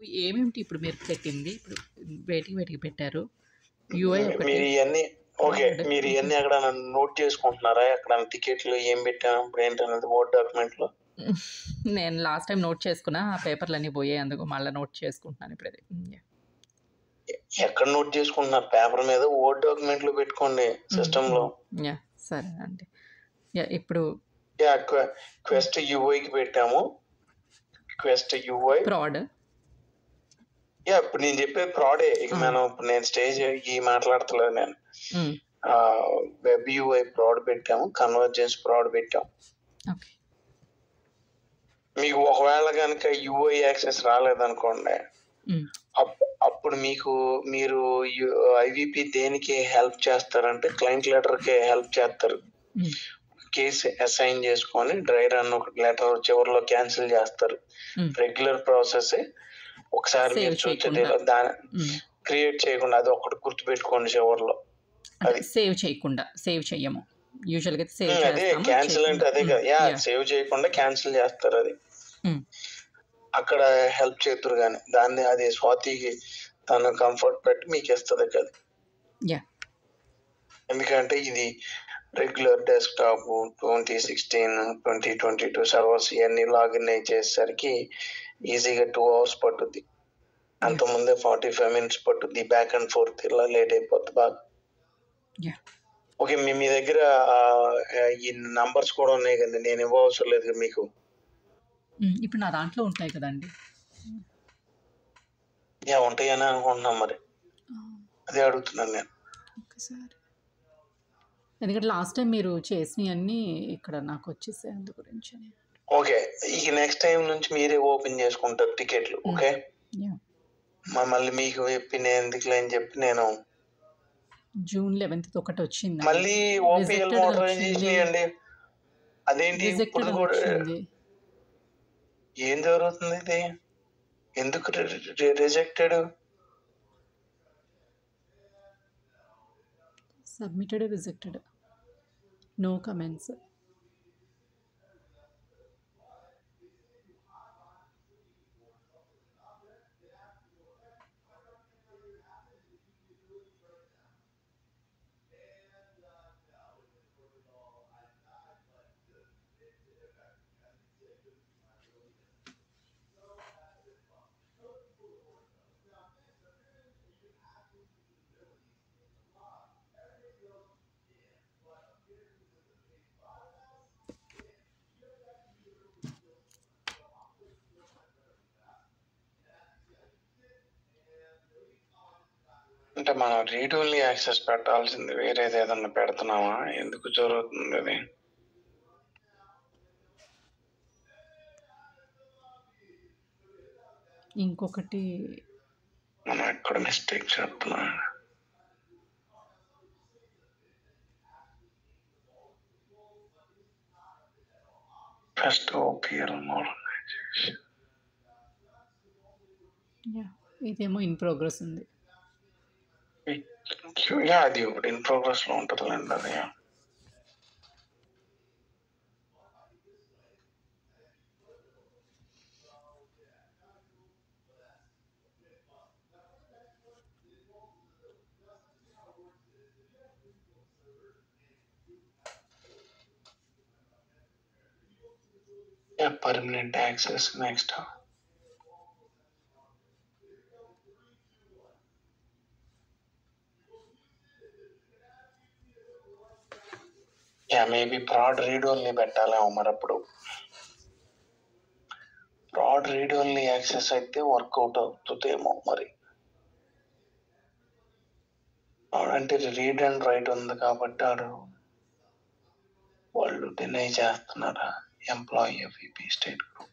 ఏమేమిటి ఇప్పుడు మీరు పెట్టింది? ఇప్పుడు వేటికి పెట్టారు? యూఐ ఒకటి, మీరు ఇవన్నీ ఓకే. ప్రాడ్ మీరు ఓకే. ఇవన్నీ ఎక్కడైనా నోట్ చేసుకుంటున్నారా? ఎక్కడైనా టికెట్లు ఏం పెట్టాము, ఇప్పుడు ఏంటనేది వర్డ్ డాక్యుమెంట్‌లో? నేను లాస్ట్ టైమ్ నోట్ చేసుకున్నా. ఆ పేపర్‌లన్నీ పోయాయి. అందుకు మళ్ళా నోట్ చేసుకుంటున్నాను ఇప్పుడది. యాహ్! ఎక్కడ నోట్ చేసుకుంటున్నారు? పేపర్ మీద వర్డ్ డాక్యుమెంట్‌లో పెట్టుకోండి సిస్టమ్‌లో. యాహ్! సరేనండి. యాహ్! ఇప్పుడు యాహ్! క్వెస్ట్ యూఐకి పెట్టాము. Quest UI. ప్రాడ్. యాహ్! ఇప్పుడు నేను చెప్పేది ప్రాడే. ఇక ఆ! ఇప్పుడు నేను స్టేజ్ మాట్లాడతలేదు నేను. హ్మ్. వెబ్ యూఐ ప్రాడ్ పెట్టాము. కన్వర్జెన్స్ ప్రాడ్ పెట్టాం. ఓకే. మీకు ఒకవేళ గనక యూఐ యాక్సెస్ రాలేదనుకోండి, హ్మ్. అప్పుడు మీరు ఐవీపీ దేనికి హెల్ప్ చేస్తారంటే క్లయింట్ లెటర్‌కే హెల్ప్ చేస్తారు. హ్మ్. కేస్ అసైన్ చేసుకొని డ్రై రన్ ఒక లెటర్ చివరిలో క్యాన్సిల్ చేస్తారు. హ్మ్. రెగ్యులర్ ప్రాసెసే. ఒకసారి సేవ్ మీరు చూస్తే చేయకుండా. హ్మ్. క్రియేట్ చేయకుండా అది ఒక్కటి గుర్తుపెట్టుకోండి చివరిలో. అంటే అది. సేవ్ చేయకుండా. సేవ్ చెయ్యము. యూజువల్‌గా అయితే సేవ్ అదే చేస్తాము. అది క్యాన్సిల్ అంటే చేయకుండా. అదే కదా! యాహ్! యాహ్! సేవ్ చేయకుండా క్యాన్సిల్ చేస్తారు అది. హ్మ్. అక్కడ హెల్ప్ చేద్దురు గాని. దాన్ని అది స్వాతికి తన కంఫర్ట్ పెట్టి మీకిస్తది అది. యాహ్! ఎందుకంటే ఇది రెగ్యులర్ డెస్క్‌టాప్ 2016, 2022 సర్వర్స్ ఇయన్నీ లాగిన్ అయ్యి చేసేసరికి ఈజీగా 2 అవర్స్ పట్టుద్ది. యాహ్! అంతకుముందే 45 మినిట్స్ పట్టుద్ది. బ్యాక్ అండ్ ఫోర్త్ ఇలా లేట్ అయిపోద్ది బాగా. యాహ్! ఓకే. మీ దగ్గర ఈ నంబర్స్ కూడా ఉన్నాయి కదండీ! నేను ఇవ్వవసరం లేదు కదా మీకు. ఇప్పుడు నా దాంట్లో ఉంటాయి కదండీ! యాహ్! ఉంటాయని అనుకుంటున్నాం మరి. ఆ! అదే అడుగుతున్నాను నేను. ఒక్కసారి. ఎందుకంటే లాస్ట్ టైమ్ మీరు చేసినయన్నీ ఇక్కడ నాకొచ్చేసాయి అందు గురించని. ఓకే. ఇక నెక్స్ట్ టైమ్ నుంచి మీరే ఓపెన్ చేసుకుంటారు టికెట్లు. హ్మ్. ఓకే. యాహ్! మళ్ళీ మీకు చెప్పి నేనెందుకులే అని చెప్పి నేను జూన్ 11థ్ ఒకటొచ్చిందండి. మళ్ళీ ఓపీఎల్ రిజెక్టెడ్‌గా మోడరైజేషన్ వచ్చింది. ఇయ్యండి. అదేంటి ఇప్పుడు రిజెక్టెడ్ అని కూడా వచ్చింది. ఏం జరుగుతుంది ఇది? ఎందుకు rejected? Submitted, rejected. No comments. అంటే మనం రీడ్ ఓన్లీ యాక్సెస్ పెట్టాల్సింది వేరేది ఏదన్నా పెడుతున్నామా? ఎందుకు జరుగుతుంది అది? ఇంకొకటి మనం ఎక్కడ మిస్టేక్ చేస్తున్నాం? First OPL modernization. యాహ్! ఇదేమో ఇన్ ప్రోగ్రెస్ ఉంది. యాహ్! అది ఒకటి ఇన్ ప్రోగ్రెస్‌లో ఉంటదిలెండి అది. Yeah! Permanent access next. Yeah! Maybe prod read only పెట్టాలేమో మరప్పుడు. ప్రాడ్ రీడ్ ఓన్లీ యాక్సెస్ అయితే వర్కౌట్ అవుతుందేమో మరి. అంటే రీడ్ అండ్ రైట్ ఉంది కాబట్టి వాళ్ళు డినై చేస్తున్నారా? Employee FEP state group.